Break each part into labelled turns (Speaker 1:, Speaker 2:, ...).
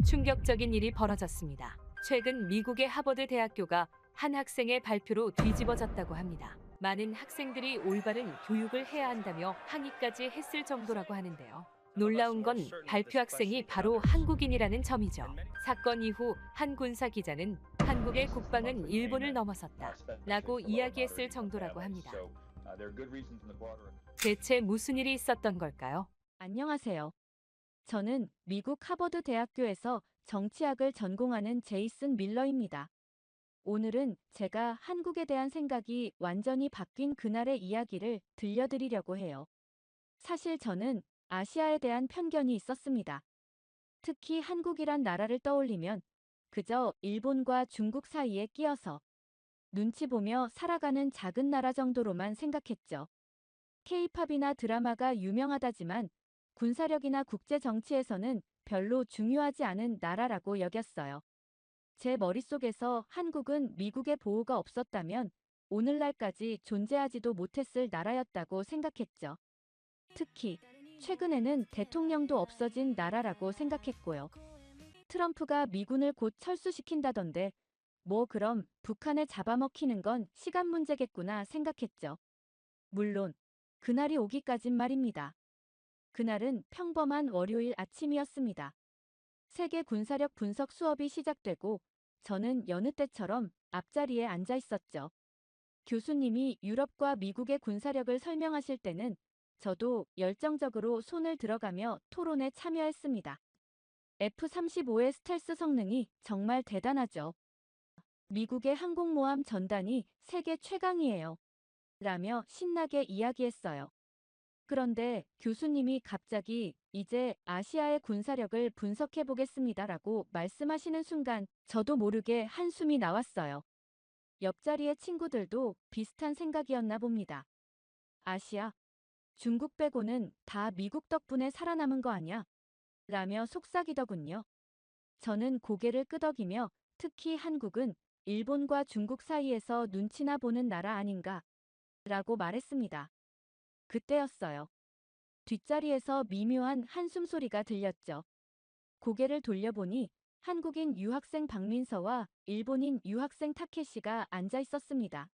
Speaker 1: 충격적인 일이 벌어졌습니다. 최근 미국의 하버드 대학교가 한 학생의 발표로 뒤집어졌다고 합니다. 많은 학생들이 올바른 교육을 해야 한다며 항의까지 했을 정도라고 하는데요. 놀라운 건 발표 학생이 바로 한국인이라는 점이죠. 사건 이후 한 군사 기자는 한국의 국방은 일본을 넘어섰다 라고 이야기했을 정도라고 합니다. 대체 무슨 일이 있었던 걸까요?
Speaker 2: 안녕하세요. 저는 미국 하버드 대학교에서 정치학을 전공하는 제이슨 밀러입니다. 오늘은 제가 한국에 대한 생각이 완전히 바뀐 그날의 이야기를 들려드리려고 해요. 사실 저는 아시아에 대한 편견이 있었습니다. 특히 한국이란 나라를 떠올리면 그저 일본과 중국 사이에 끼어서 눈치 보며 살아가는 작은 나라 정도로만 생각했죠. 케이팝이나 드라마가 유명하다지만 군사력이나 국제 정치에서는 별로 중요하지 않은 나라라고 여겼어요. 제 머릿속에서 한국은 미국의 보호가 없었다면 오늘날까지 존재하지도 못했을 나라였다고 생각했죠. 특히 최근에는 대통령도 없어진 나라라고 생각했고요. 트럼프가 미군을 곧 철수시킨다던데 뭐 그럼 북한에 잡아먹히는 건 시간 문제겠구나 생각했죠. 물론 그날이 오기까진 말입니다. 그날은 평범한 월요일 아침이었습니다. 세계 군사력 분석 수업이 시작되고 저는 여느 때처럼 앞자리에 앉아 있었죠. 교수님이 유럽과 미국의 군사력을 설명하실 때는 저도 열정적으로 손을 들어가며 토론에 참여했습니다. F-35의 스텔스 성능이 정말 대단하죠. 미국의 항공모함 전단이 세계 최강이에요. 라며 신나게 이야기했어요. 그런데 교수님이 갑자기 이제 아시아의 군사력을 분석해 보겠습니다라고 말씀하시는 순간 저도 모르게 한숨이 나왔어요. 옆자리의 친구들도 비슷한 생각이었나 봅니다. 아시아, 중국 빼고는 다 미국 덕분에 살아남은 거 아냐? 라며 속삭이더군요. 저는 고개를 끄덕이며 특히 한국은 일본과 중국 사이에서 눈치나 보는 나라 아닌가? 라고 말했습니다. 그때였어요. 뒷자리에서 미묘한 한숨 소리가 들렸죠. 고개를 돌려보니 한국인 유학생 박민서와 일본인 유학생 타케시가 앉아 있었습니다.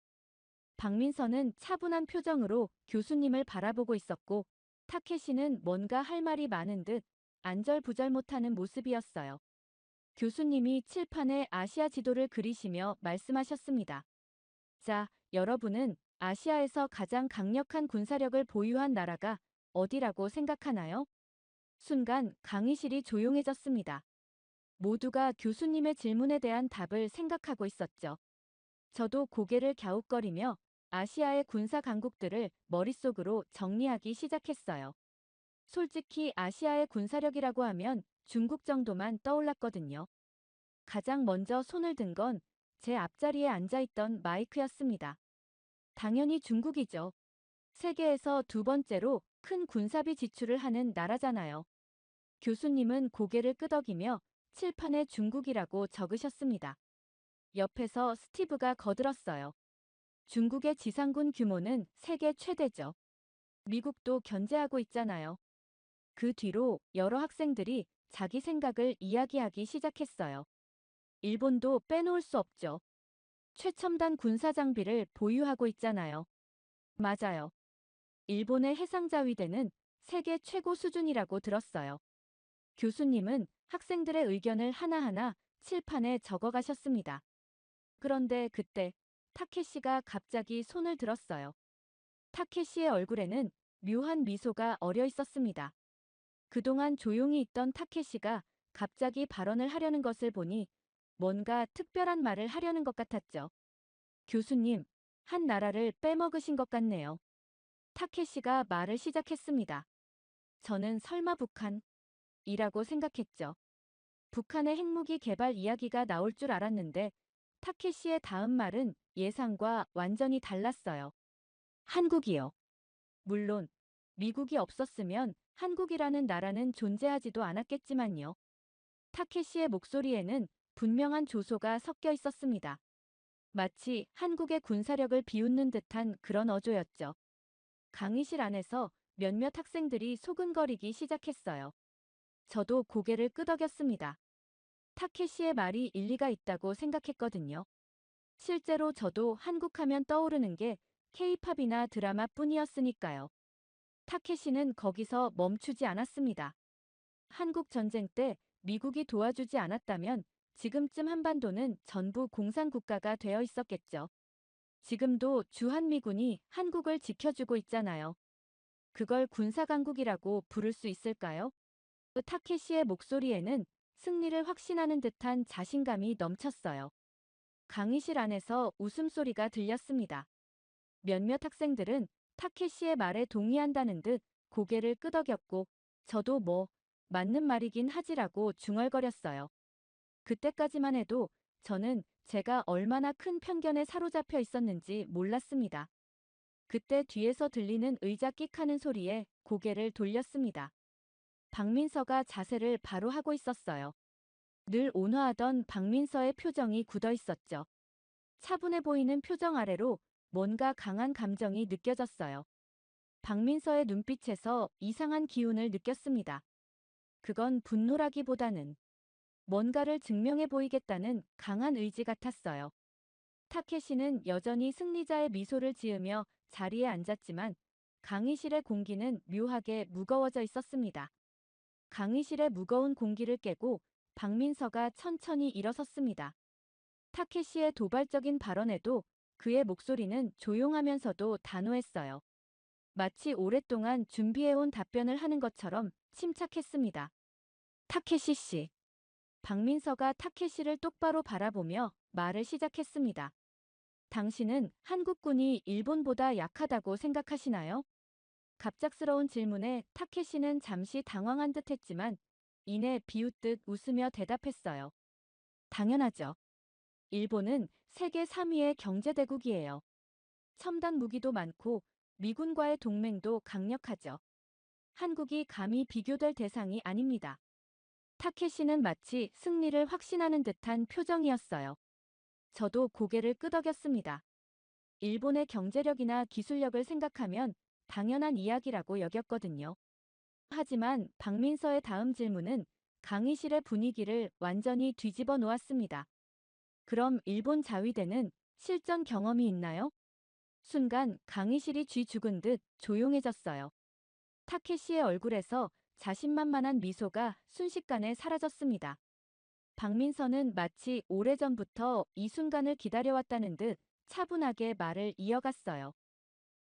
Speaker 2: 박민서는 차분한 표정으로 교수님을 바라보고 있었고 타케시는 뭔가 할 말이 많은 듯 안절부절 못하는 모습이었어요. 교수님이 칠판에 아시아 지도를 그리시며 말씀하셨습니다. 자, 여러분은 아시아에서 가장 강력한 군사력을 보유한 나라가 어디라고 생각하나요? 순간 강의실이 조용해졌습니다. 모두가 교수님의 질문에 대한 답을 생각하고 있었죠. 저도 고개를 갸웃거리며 아시아의 군사 강국들을 머릿속으로 정리하기 시작했어요. 솔직히 아시아의 군사력이라고 하면 중국 정도만 떠올랐거든요. 가장 먼저 손을 든 건 제 앞자리에 앉아있던 마이크였습니다. 당연히 중국이죠. 세계에서 두 번째로 큰 군사비 지출을 하는 나라잖아요. 교수님은 고개를 끄덕이며 칠판에 중국이라고 적으셨습니다. 옆에서 스티브가 거들었어요. 중국의 지상군 규모는 세계 최대죠. 미국도 견제하고 있잖아요. 그 뒤로 여러 학생들이 자기 생각을 이야기하기 시작했어요. 일본도 빼놓을 수 없죠. 최첨단 군사 장비를 보유하고 있잖아요. 맞아요. 일본의 해상자위대는 세계 최고 수준이라고 들었어요. 교수님은 학생들의 의견을 하나하나 칠판에 적어가셨습니다. 그런데 그때 타케시가 갑자기 손을 들었어요. 타케시의 얼굴에는 묘한 미소가 어려 있었습니다. 그동안 조용히 있던 타케시가 갑자기 발언을 하려는 것을 보니 뭔가 특별한 말을 하려는 것 같았죠. 교수님, 한 나라를 빼먹으신 것 같네요. 타케시가 말을 시작했습니다. 저는 설마 북한이라고 생각했죠. 북한의 핵무기 개발 이야기가 나올 줄 알았는데 타케시의 다음 말은 예상과 완전히 달랐어요. 한국이요. 물론 미국이 없었으면 한국이라는 나라는 존재하지도 않았겠지만요. 타케시의 목소리에는 분명한 조소가 섞여 있었습니다. 마치 한국의 군사력을 비웃는 듯한 그런 어조였죠. 강의실 안에서 몇몇 학생들이 소근거리기 시작했어요. 저도 고개를 끄덕였습니다. 타케시의 말이 일리가 있다고 생각했거든요. 실제로 저도 한국 하면 떠오르는 게 K-팝이나 드라마뿐이었으니까요. 타케시는 거기서 멈추지 않았습니다. 한국 전쟁 때 미국이 도와주지 않았다면 지금쯤 한반도는 전부 공산국가가 되어 있었겠죠. 지금도 주한미군이 한국을 지켜주고 있잖아요. 그걸 군사강국이라고 부를 수 있을까요? 타케시의 목소리에는 승리를 확신하는 듯한 자신감이 넘쳤어요. 강의실 안에서 웃음소리가 들렸습니다. 몇몇 학생들은 타케시의 말에 동의한다는 듯 고개를 끄덕였고, 저도 뭐, 맞는 말이긴 하지라고 중얼거렸어요. 그때까지만 해도 저는 제가 얼마나 큰 편견에 사로잡혀 있었는지 몰랐습니다. 그때 뒤에서 들리는 의자 끽하는 소리에 고개를 돌렸습니다. 박민서가 자세를 바로 하고 있었어요. 늘 온화하던 박민서의 표정이 굳어 있었죠. 차분해 보이는 표정 아래로 뭔가 강한 감정이 느껴졌어요. 박민서의 눈빛에서 이상한 기운을 느꼈습니다. 그건 분노라기보다는 뭔가를 증명해 보이겠다는 강한 의지 같았어요. 타케시는 여전히 승리자의 미소를 지으며 자리에 앉았지만 강의실의 공기는 묘하게 무거워져 있었습니다. 강의실의 무거운 공기를 깨고 박민서가 천천히 일어섰습니다. 타케시의 도발적인 발언에도 그의 목소리는 조용하면서도 단호했어요. 마치 오랫동안 준비해온 답변을 하는 것처럼 침착했습니다. 타케시 씨. 박민서가 타케시를 똑바로 바라보며 말을 시작했습니다. 당신은 한국군이 일본보다 약하다고 생각하시나요? 갑작스러운 질문에 타케시는 잠시 당황한 듯 했지만 이내 비웃듯 웃으며 대답했어요. 당연하죠. 일본은 세계 3위의 경제대국이에요. 첨단 무기도 많고 미군과의 동맹도 강력하죠. 한국이 감히 비교될 대상이 아닙니다. 타케시는 마치 승리를 확신하는 듯한 표정이었어요. 저도 고개를 끄덕였습니다. 일본의 경제력이나 기술력을 생각하면 당연한 이야기라고 여겼거든요. 하지만 박민서의 다음 질문은 강의실의 분위기를 완전히 뒤집어 놓았습니다. 그럼 일본 자위대는 실전 경험이 있나요? 순간 강의실이 쥐 죽은 듯 조용해졌어요. 타케시의 얼굴에서 자신만만한 미소가 순식간에 사라졌습니다. 박민서는 마치 오래전부터 이 순간을 기다려왔다는 듯 차분하게 말을 이어갔어요.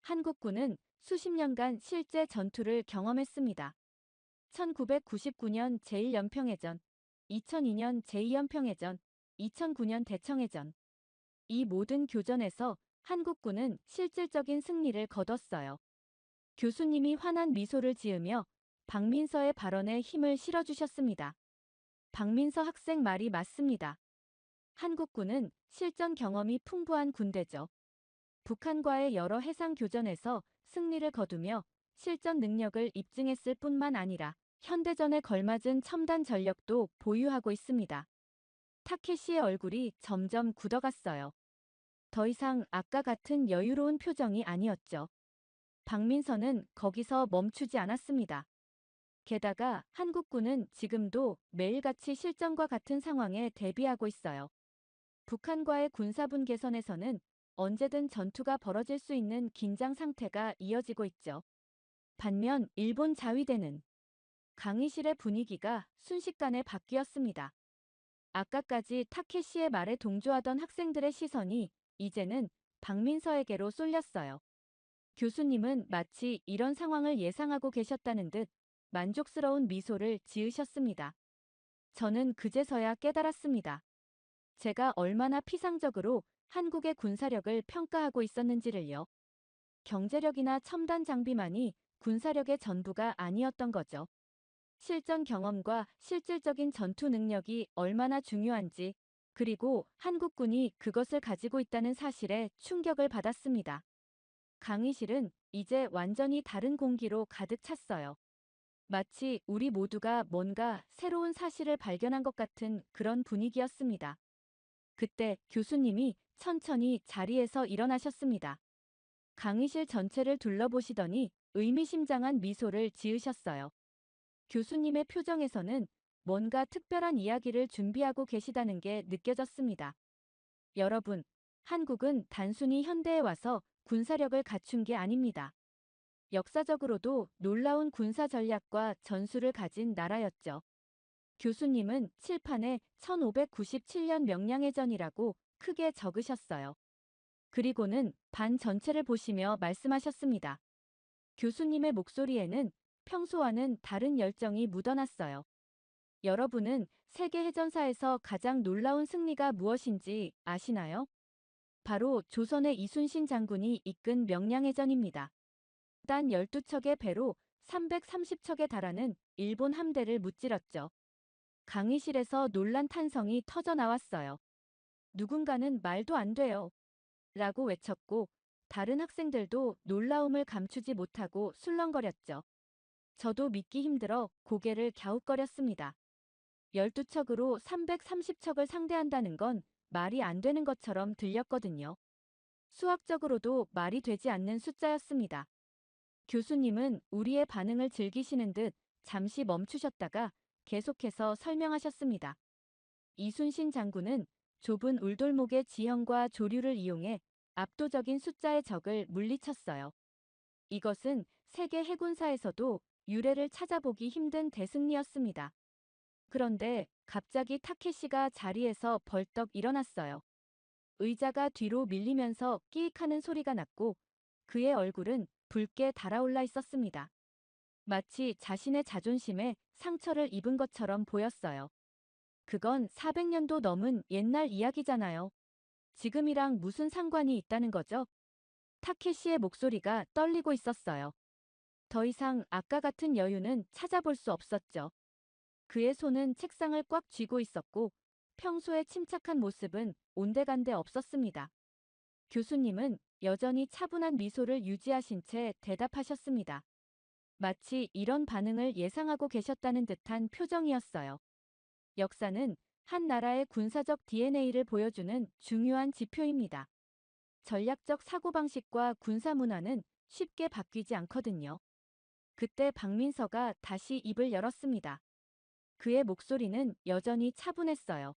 Speaker 2: 한국군은 수십 년간 실제 전투를 경험했습니다. 1999년 제1연평해전, 2002년 제2연평해전, 2009년 대청해전. 이 모든 교전에서 한국군은 실질적인 승리를 거뒀어요. 교수님이 환한 미소를 지으며 박민서의 발언에 힘을 실어주셨습니다. 박민서 학생 말이 맞습니다. 한국군은 실전 경험이 풍부한 군대죠. 북한과의 여러 해상 교전에서 승리를 거두며 실전 능력을 입증했을 뿐만 아니라 현대전에 걸맞은 첨단 전력도 보유하고 있습니다. 타케시의 얼굴이 점점 굳어갔어요. 더 이상 아까 같은 여유로운 표정이 아니었죠. 박민서는 거기서 멈추지 않았습니다. 게다가 한국군은 지금도 매일같이 실전과 같은 상황에 대비하고 있어요. 북한과의 군사분 개선에서는 언제든 전투가 벌어질 수 있는 긴장 상태가 이어지고 있죠. 반면 일본 자위대는 강의실의 분위기가 순식간에 바뀌었습니다. 아까까지 타케시의 말에 동조하던 학생들의 시선이 이제는 박민서에게로 쏠렸어요. 교수님은 마치 이런 상황을 예상하고 계셨다는 듯 만족스러운 미소를 지으셨습니다. 저는 그제서야 깨달았습니다. 제가 얼마나 피상적으로 한국의 군사력을 평가하고 있었는지를요. 경제력이나 첨단 장비만이 군사력의 전부가 아니었던 거죠. 실전 경험과 실질적인 전투 능력이 얼마나 중요한지, 그리고 한국군이 그것을 가지고 있다는 사실에 충격을 받았습니다. 강의실은 이제 완전히 다른 공기로 가득 찼어요. 마치 우리 모두가 뭔가 새로운 사실을 발견한 것 같은 그런 분위기였습니다. 그때 교수님이 천천히 자리에서 일어나셨습니다. 강의실 전체를 둘러보시더니 의미심장한 미소를 지으셨어요. 교수님의 표정에서는 뭔가 특별한 이야기를 준비하고 계시다는 게 느껴졌습니다. 여러분, 한국은 단순히 현대에 와서 군사력을 갖춘 게 아닙니다. 역사적으로도 놀라운 군사 전략과 전술을 가진 나라였죠. 교수님은 칠판에 1597년 명량해전이라고 크게 적으셨어요. 그리고는 반 전체를 보시며 말씀하셨습니다. 교수님의 목소리에는 평소와는 다른 열정이 묻어났어요. 여러분은 세계 해전사에서 가장 놀라운 승리가 무엇인지 아시나요? 바로 조선의 이순신 장군이 이끈 명량해전입니다. 단 12척의 배로 330척에 달하는 일본 함대를 무찌렀죠. 강의실에서 놀란 탄성이 터져 나왔어요. 누군가는 말도 안 돼요. 라고 외쳤고, 다른 학생들도 놀라움을 감추지 못하고 술렁거렸죠. 저도 믿기 힘들어 고개를 갸웃거렸습니다. 12척으로 330척을 상대한다는 건 말이 안 되는 것처럼 들렸거든요. 수학적으로도 말이 되지 않는 숫자였습니다. 교수님은 우리의 반응을 즐기시는 듯 잠시 멈추셨다가 계속해서 설명하셨습니다. 이순신 장군은 좁은 울돌목의 지형과 조류를 이용해 압도적인 숫자의 적을 물리쳤어요. 이것은 세계 해군사에서도 유례를 찾아보기 힘든 대승리였습니다. 그런데 갑자기 타케시가 자리에서 벌떡 일어났어요. 의자가 뒤로 밀리면서 끼익하는 소리가 났고 그의 얼굴은 붉게 달아올라 있었습니다. 마치 자신의 자존심에 상처를 입은 것처럼 보였어요. 그건 400년도 넘은 옛날 이야기잖아요. 지금이랑 무슨 상관이 있다는 거죠? 타케시의 목소리가 떨리고 있었어요. 더 이상 아까 같은 여유는 찾아볼 수 없었죠. 그의 손은 책상을 꽉 쥐고 있었고 평소의 침착한 모습은 온데간데 없었습니다. 교수님은 여전히 차분한 미소를 유지하신 채 대답하셨습니다. 마치 이런 반응을 예상하고 계셨다는 듯한 표정이었어요. 역사는 한 나라의 군사적 DNA를 보여주는 중요한 지표입니다. 전략적 사고방식과 군사 문화는 쉽게 바뀌지 않거든요. 그때 박민서가 다시 입을 열었습니다. 그의 목소리는 여전히 차분했어요.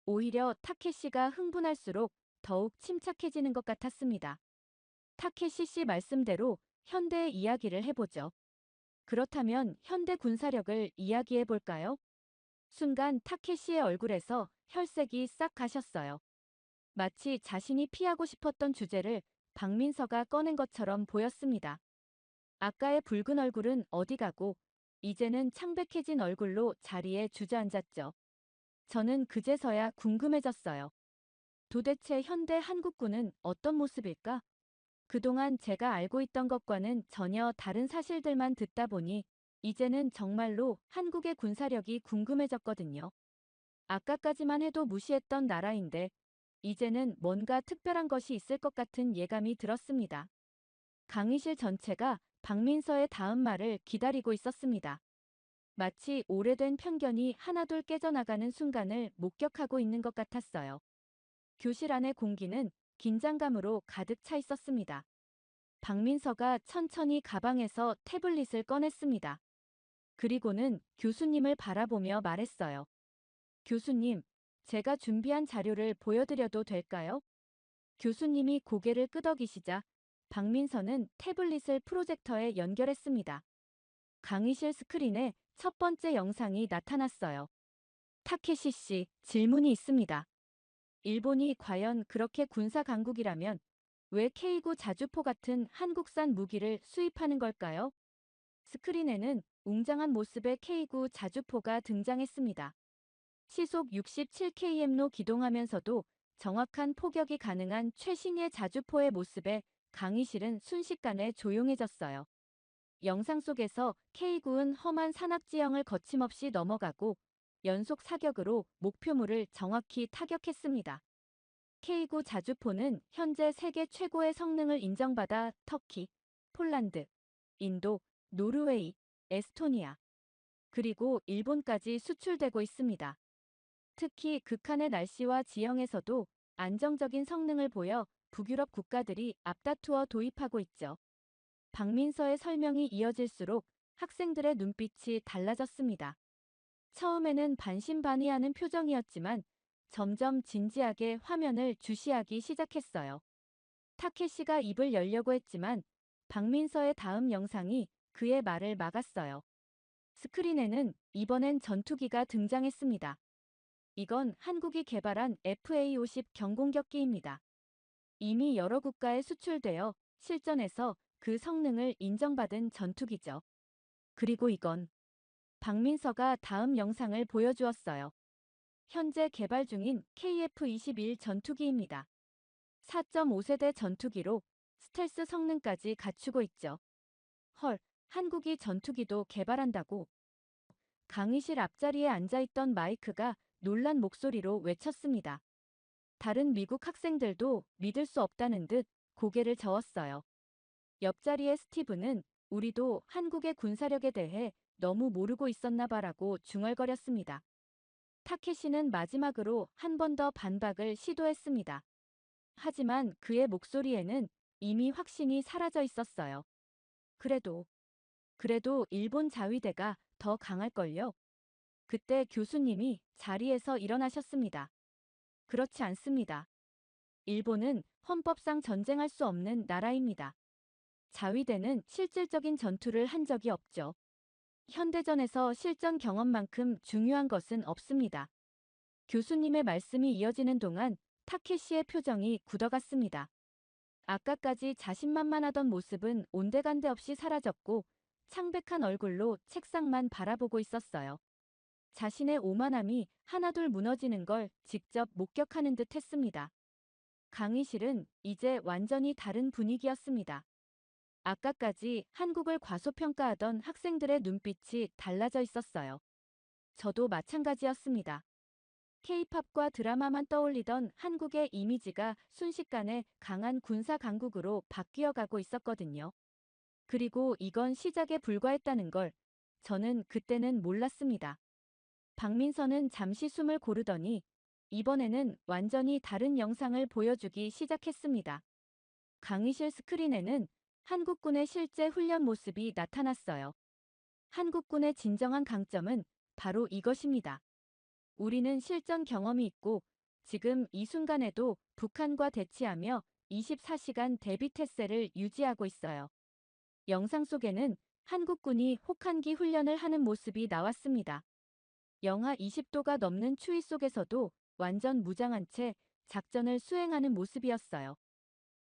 Speaker 2: 오히려 타케시가 흥분할수록 더욱 침착해지는 것 같았습니다. 타케시 씨 말씀대로 현대의 이야기를 해보죠. 그렇다면 현대 군사력을 이야기해 볼까요? 순간 타케시의 얼굴에서 혈색이 싹 가셨어요. 마치 자신이 피하고 싶었던 주제를 박민서가 꺼낸 것처럼 보였습니다. 아까의 붉은 얼굴은 어디 가고 이제는 창백해진 얼굴로 자리에 주저앉았죠. 저는 그제서야 궁금해졌어요. 도대체 현대 한국군은 어떤 모습일까? 그동안 제가 알고 있던 것과는 전혀 다른 사실들만 듣다 보니 이제는 정말로 한국의 군사력이 궁금해졌거든요. 아까까지만 해도 무시했던 나라인데 이제는 뭔가 특별한 것이 있을 것 같은 예감이 들었습니다. 강의실 전체가 박민서의 다음 말을 기다리고 있었습니다. 마치 오래된 편견이 하나둘 깨져나가는 순간을 목격하고 있는 것 같았어요. 교실 안의 공기는 긴장감으로 가득 차 있었습니다. 박민서가 천천히 가방에서 태블릿을 꺼냈습니다. 그리고는 교수님을 바라보며 말했어요. 교수님, 제가 준비한 자료를 보여드려도 될까요? 교수님이 고개를 끄덕이시자 박민서는 태블릿을 프로젝터에 연결했습니다. 강의실 스크린에 첫 번째 영상이 나타났어요. 타케시 씨, 질문이 있습니다. 일본이 과연 그렇게 군사 강국이라면 왜 K9 자주포 같은 한국산 무기를 수입하는 걸까요? 스크린에는 웅장한 모습의 K9 자주포가 등장했습니다. 시속 67km로 기동하면서도 정확한 포격이 가능한 최신의 자주포의 모습에 강의실은 순식간에 조용해졌어요. 영상 속에서 K9은 험한 산악지형을 거침없이 넘어가고 연속 사격으로 목표물을 정확히 타격했습니다. K9 자주포는 현재 세계 최고의 성능을 인정받아 터키, 폴란드, 인도, 노르웨이, 에스토니아, 그리고 일본까지 수출되고 있습니다. 특히 극한의 날씨와 지형에서도 안정적인 성능을 보여 북유럽 국가들이 앞다투어 도입하고 있죠. 박민서의 설명이 이어질수록 학생들의 눈빛이 달라졌습니다. 처음에는 반신반의하는 표정이었지만 점점 진지하게 화면을 주시하기 시작했어요. 타케시가 입을 열려고 했지만 박민서의 다음 영상이 그의 말을 막았어요. 스크린에는 이번엔 전투기가 등장했습니다. 이건 한국이 개발한 FA-50 경공격기입니다. 이미 여러 국가에 수출되어 실전에서 그 성능을 인정받은 전투기죠. 그리고 이건 박민서가 다음 영상을 보여주었어요. 현재 개발 중인 KF-21 전투기입니다. 4.5세대 전투기로 스텔스 성능까지 갖추고 있죠. 헐, 한국이 전투기도 개발한다고. 강의실 앞자리에 앉아있던 마이크가 놀란 목소리로 외쳤습니다. 다른 미국 학생들도 믿을 수 없다는 듯 고개를 저었어요. 옆자리의 스티브는 우리도 한국의 군사력에 대해 너무 모르고 있었나 봐라고 중얼거렸습니다. 타케시는 마지막으로 한 번 더 반박을 시도했습니다. 하지만 그의 목소리에는 이미 확신이 사라져 있었어요. 그래도 일본 자위대가 더 강할걸요? 그때 교수님이 자리에서 일어나셨습니다. 그렇지 않습니다. 일본은 헌법상 전쟁할 수 없는 나라입니다. 자위대는 실질적인 전투를 한 적이 없죠. 현대전에서 실전 경험만큼 중요한 것은 없습니다. 교수님의 말씀이 이어지는 동안 타케시의 표정이 굳어갔습니다. 아까까지 자신만만하던 모습은 온데간데 없이 사라졌고 창백한 얼굴로 책상만 바라보고 있었어요. 자신의 오만함이 하나둘 무너지는 걸 직접 목격하는 듯 했습니다. 강의실은 이제 완전히 다른 분위기였습니다. 아까까지 한국을 과소평가하던 학생들의 눈빛이 달라져 있었어요. 저도 마찬가지였습니다. K-팝과 드라마만 떠올리던 한국의 이미지가 순식간에 강한 군사 강국으로 바뀌어 가고 있었거든요. 그리고 이건 시작에 불과했다는 걸 저는 그때는 몰랐습니다. 박민서는 잠시 숨을 고르더니 이번에는 완전히 다른 영상을 보여주기 시작했습니다. 강의실 스크린에는 한국군의 실제 훈련 모습이 나타났어요. 한국군의 진정한 강점은 바로 이것입니다. 우리는 실전 경험이 있고 지금 이 순간에도 북한과 대치하며 24시간 대비 태세를 유지하고 있어요. 영상 속에는 한국군이 혹한기 훈련을 하는 모습이 나왔습니다. 영하 20도가 넘는 추위 속에서도 완전 무장한 채 작전을 수행하는 모습이었어요.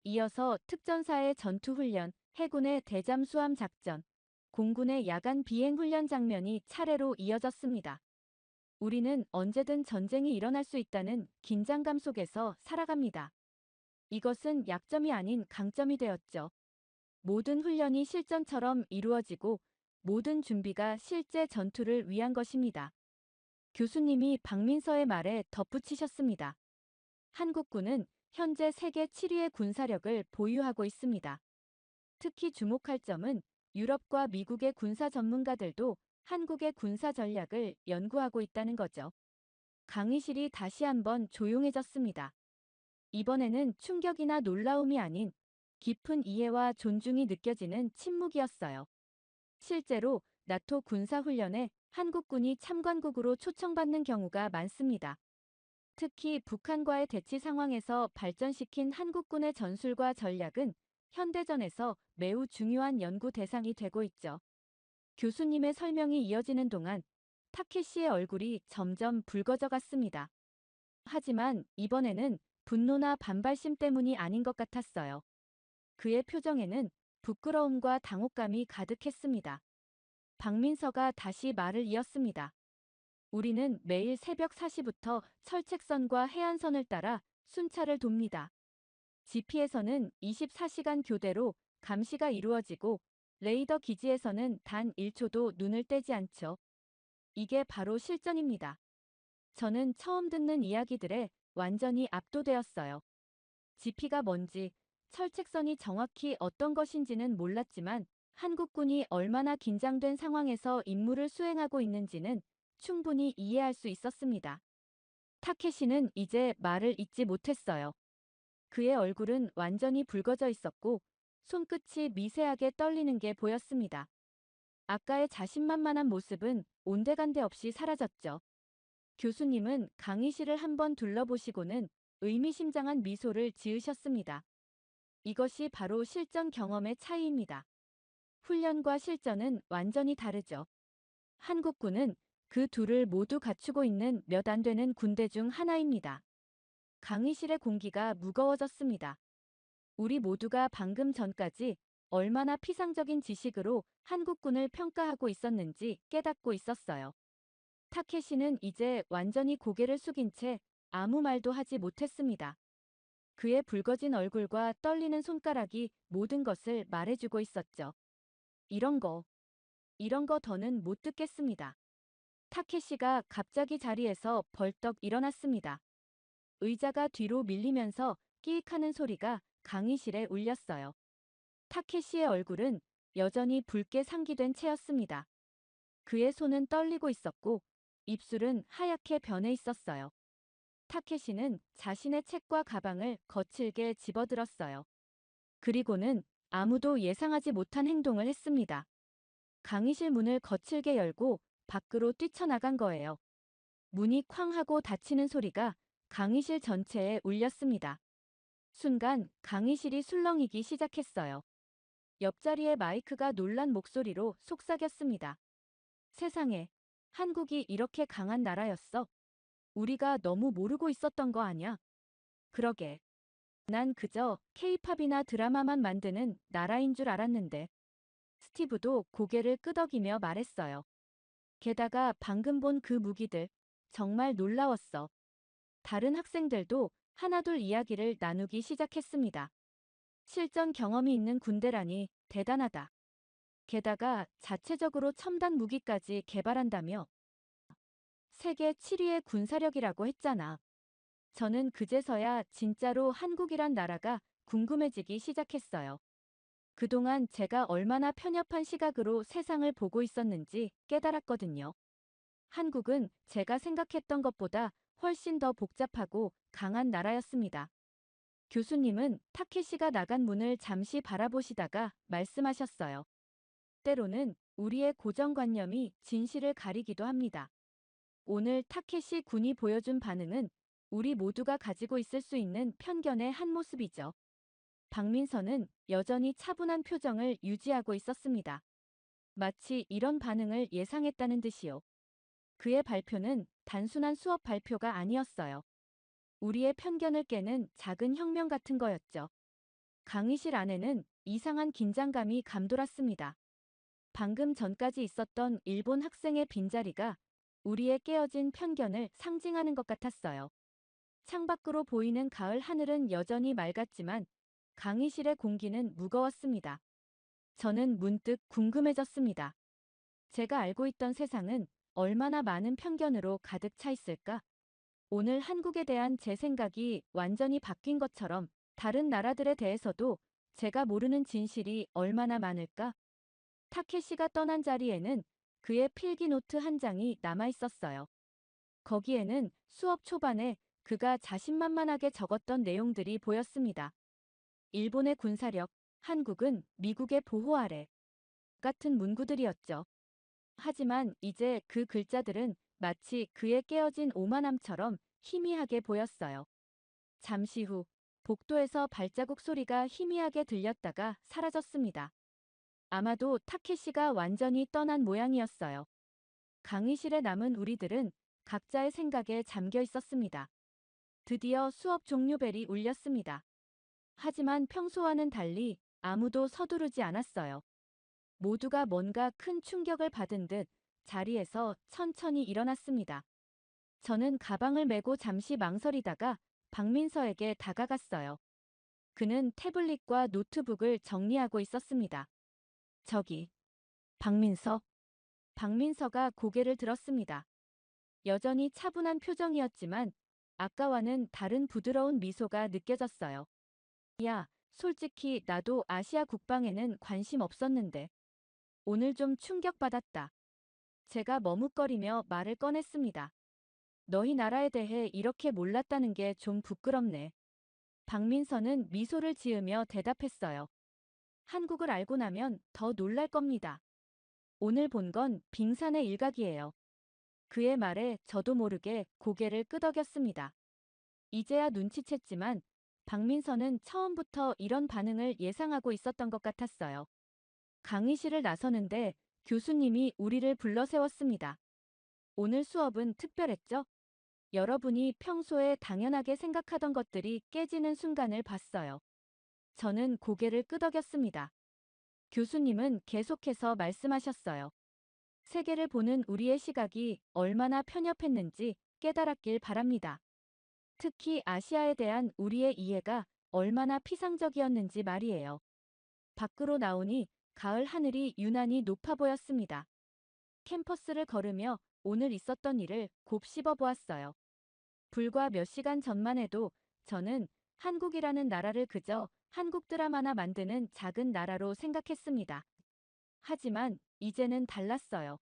Speaker 2: 이어서 특전사의 전투훈련, 해군의 대잠수함 작전, 공군의 야간 비행 훈련 장면이 차례로 이어졌습니다. 우리는 언제든 전쟁이 일어날 수 있다는 긴장감 속에서 살아갑니다. 이것은 약점이 아닌 강점이 되었죠. 모든 훈련이 실전처럼 이루어지고 모든 준비가 실제 전투를 위한 것입니다. 교수님이 박민서의 말에 덧붙이셨습니다. 한국군은 현재 세계 7위의 군사력을 보유하고 있습니다. 특히 주목할 점은 유럽과 미국의 군사 전문가들도 한국의 군사 전략을 연구하고 있다는 거죠. 강의실이 다시 한번 조용해졌습니다. 이번에는 충격이나 놀라움이 아닌 깊은 이해와 존중이 느껴지는 침묵이었어요. 실제로 나토 군사훈련에 한국군이 참관국으로 초청받는 경우가 많습니다. 특히 북한과의 대치 상황에서 발전시킨 한국군의 전술과 전략은 현대전에서 매우 중요한 연구 대상이 되고 있죠. 교수님의 설명이 이어지는 동안 타케시의 얼굴이 점점 붉어져 갔습니다. 하지만 이번에는 분노나 반발심 때문이 아닌 것 같았어요. 그의 표정에는 부끄러움과 당혹감이 가득했습니다. 박민서가 다시 말을 이었습니다. 우리는 매일 새벽 4시부터 철책선과 해안선을 따라 순찰을 돕니다. GP에서는 24시간 교대로 감시가 이루어지고 레이더 기지에서는 단 1초도 눈을 떼지 않죠. 이게 바로 실전입니다. 저는 처음 듣는 이야기들에 완전히 압도되었어요. GP가 뭔지, 철책선이 정확히 어떤 것인지는 몰랐지만 한국군이 얼마나 긴장된 상황에서 임무를 수행하고 있는지는 충분히 이해할 수 있었습니다. 타케시는 이제 말을 잇지 못했어요. 그의 얼굴은 완전히 붉어져 있었고 손끝이 미세하게 떨리는 게 보였습니다. 아까의 자신만만한 모습은 온데간데 없이 사라졌죠. 교수님은 강의실을 한번 둘러보시고는 의미심장한 미소를 지으셨습니다. 이것이 바로 실전 경험의 차이입니다. 훈련과 실전은 완전히 다르죠. 한국군은 그 둘을 모두 갖추고 있는 몇 안 되는 군대 중 하나입니다. 강의실의 공기가 무거워졌습니다. 우리 모두가 방금 전까지 얼마나 피상적인 지식으로 한국군을 평가하고 있었는지 깨닫고 있었어요. 타케시는 이제 완전히 고개를 숙인 채 아무 말도 하지 못했습니다. 그의 붉어진 얼굴과 떨리는 손가락이 모든 것을 말해주고 있었죠. 이런 거 더는 못 듣겠습니다. 타케시가 갑자기 자리에서 벌떡 일어났습니다. 의자가 뒤로 밀리면서 끼익하는 소리가 강의실에 울렸어요. 타케시의 얼굴은 여전히 붉게 상기된 채였습니다. 그의 손은 떨리고 있었고 입술은 하얗게 변해 있었어요. 타케시는 자신의 책과 가방을 거칠게 집어들었어요. 그리고는 아무도 예상하지 못한 행동을 했습니다. 강의실 문을 거칠게 열고 밖으로 뛰쳐나간 거예요. 문이 쾅 하고 닫히는 소리가 강의실 전체에 울렸습니다. 순간 강의실이 술렁이기 시작했어요. 옆자리의 마이크가 놀란 목소리로 속삭였습니다. 세상에, 한국이 이렇게 강한 나라였어. 우리가 너무 모르고 있었던 거 아냐? 그러게. 난 그저 케이팝이나 드라마만 만드는 나라인 줄 알았는데. 스티브도 고개를 끄덕이며 말했어요. 게다가 방금 본 그 무기들, 정말 놀라웠어. 다른 학생들도 하나둘 이야기를 나누기 시작했습니다. 실전 경험이 있는 군대라니 대단하다. 게다가 자체적으로 첨단 무기까지 개발한다며. 세계 7위의 군사력이라고 했잖아. 저는 그제서야 진짜로 한국이란 나라가 궁금해지기 시작했어요. 그동안 제가 얼마나 편협한 시각으로 세상을 보고 있었는지 깨달았거든요. 한국은 제가 생각했던 것보다 훨씬 더 복잡하고 강한 나라였습니다. 교수님은 타케시가 나간 문을 잠시 바라보시다가 말씀하셨어요. 때로는 우리의 고정관념이 진실을 가리기도 합니다. 오늘 타케시 군이 보여준 반응은 우리 모두가 가지고 있을 수 있는 편견의 한 모습이죠. 박민서는 여전히 차분한 표정을 유지하고 있었습니다. 마치 이런 반응을 예상했다는 듯이요. 그의 발표는 단순한 수업 발표가 아니었어요. 우리의 편견을 깨는 작은 혁명 같은 거였죠. 강의실 안에는 이상한 긴장감이 감돌았습니다. 방금 전까지 있었던 일본 학생의 빈자리가 우리의 깨어진 편견을 상징하는 것 같았어요. 창밖으로 보이는 가을 하늘은 여전히 맑았지만 강의실의 공기는 무거웠습니다. 저는 문득 궁금해졌습니다. 제가 알고 있던 세상은 얼마나 많은 편견으로 가득 차 있을까? 오늘 한국에 대한 제 생각이 완전히 바뀐 것처럼 다른 나라들에 대해서도 제가 모르는 진실이 얼마나 많을까? 타케시가 떠난 자리에는 그의 필기 노트 한 장이 남아 있었어요. 거기에는 수업 초반에 그가 자신만만하게 적었던 내용들이 보였습니다. 일본의 군사력, 한국은 미국의 보호 아래 같은 문구들이었죠. 하지만 이제 그 글자들은 마치 그의 깨어진 오만함처럼 희미하게 보였어요. 잠시 후 복도에서 발자국 소리가 희미하게 들렸다가 사라졌습니다. 아마도 타케시가 완전히 떠난 모양이었어요. 강의실에 남은 우리들은 각자의 생각에 잠겨 있었습니다. 드디어 수업 종료벨이 울렸습니다. 하지만 평소와는 달리 아무도 서두르지 않았어요. 모두가 뭔가 큰 충격을 받은 듯 자리에서 천천히 일어났습니다. 저는 가방을 메고 잠시 망설이다가 박민서에게 다가갔어요. 그는 태블릿과 노트북을 정리하고 있었습니다. 저기, 박민서? 박민서가 고개를 들었습니다. 여전히 차분한 표정이었지만 아까와는 다른 부드러운 미소가 느껴졌어요. 야, 솔직히 나도 아시아 국방에는 관심 없었는데 오늘 좀 충격받았다. 제가 머뭇거리며 말을 꺼냈습니다. 너희 나라에 대해 이렇게 몰랐다는 게 좀 부끄럽네. 박민서는 미소를 지으며 대답했어요. 한국을 알고 나면 더 놀랄 겁니다. 오늘 본 건 빙산의 일각이에요. 그의 말에 저도 모르게 고개를 끄덕였습니다. 이제야 눈치챘지만 박민서는 처음부터 이런 반응을 예상하고 있었던 것 같았어요. 강의실을 나서는데 교수님이 우리를 불러 세웠습니다. 오늘 수업은 특별했죠? 여러분이 평소에 당연하게 생각하던 것들이 깨지는 순간을 봤어요. 저는 고개를 끄덕였습니다. 교수님은 계속해서 말씀하셨어요. 세계를 보는 우리의 시각이 얼마나 편협했는지 깨달았길 바랍니다. 특히 아시아에 대한 우리의 이해가 얼마나 피상적이었는지 말이에요. 밖으로 나오니 가을 하늘이 유난히 높아 보였습니다. 캠퍼스를 걸으며 오늘 있었던 일을 곱씹어 보았어요. 불과 몇 시간 전만 해도 저는 한국이라는 나라를 그저 한국 드라마나 만드는 작은 나라로 생각했습니다. 하지만 이제는 달랐어요.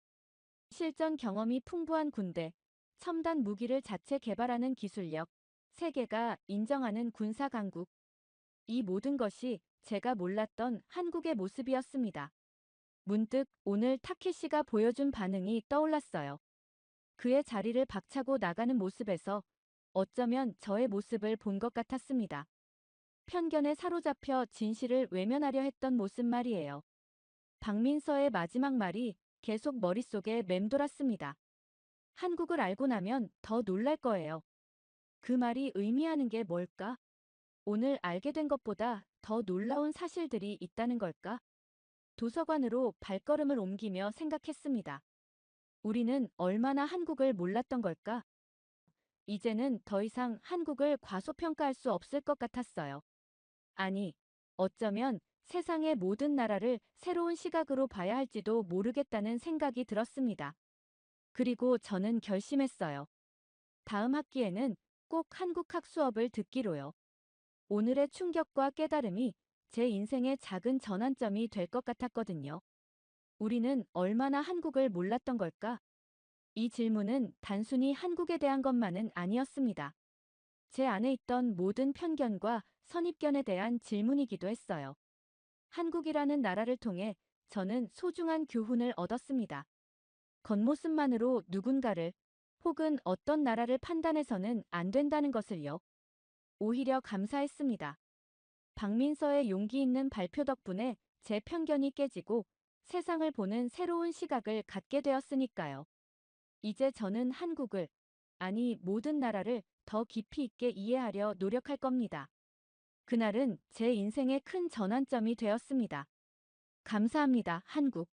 Speaker 2: 실전 경험이 풍부한 군대, 첨단 무기를 자체 개발하는 기술력, 세계가 인정하는 군사 강국. 이 모든 것이 제가 몰랐던 한국의 모습이었습니다. 문득 오늘 타케시가 보여준 반응이 떠올랐어요. 그의 자리를 박차고 나가는 모습에서 어쩌면 저의 모습을 본 것 같았습니다. 편견에 사로잡혀 진실을 외면하려 했던 모습 말이에요. 박민서의 마지막 말이 계속 머릿속에 맴돌았습니다. 한국을 알고 나면 더 놀랄 거예요. 그 말이 의미하는 게 뭘까? 오늘 알게 된 것보다 더 놀라운 사실들이 있다는 걸까? 도서관으로 발걸음을 옮기며 생각했습니다. 우리는 얼마나 한국을 몰랐던 걸까? 이제는 더 이상 한국을 과소평가할 수 없을 것 같았어요. 아니, 어쩌면 세상의 모든 나라를 새로운 시각으로 봐야 할지도 모르겠다는 생각이 들었습니다. 그리고 저는 결심했어요. 다음 학기에는 꼭 한국학 수업을 듣기로요. 오늘의 충격과 깨달음이 제 인생의 작은 전환점이 될 것 같았거든요. 우리는 얼마나 한국을 몰랐던 걸까? 이 질문은 단순히 한국에 대한 것만은 아니었습니다. 제 안에 있던 모든 편견과 선입견에 대한 질문이기도 했어요. 한국이라는 나라를 통해 저는 소중한 교훈을 얻었습니다. 겉모습만으로 누군가를 혹은 어떤 나라를 판단해서는 안 된다는 것을요. 오히려 감사했습니다. 박민서의 용기 있는 발표 덕분에 제 편견이 깨지고 세상을 보는 새로운 시각을 갖게 되었으니까요. 이제 저는 한국을, 아니 모든 나라를 더 깊이 있게 이해하려 노력할 겁니다. 그날은 제 인생의 큰 전환점이 되었습니다. 감사합니다, 한국.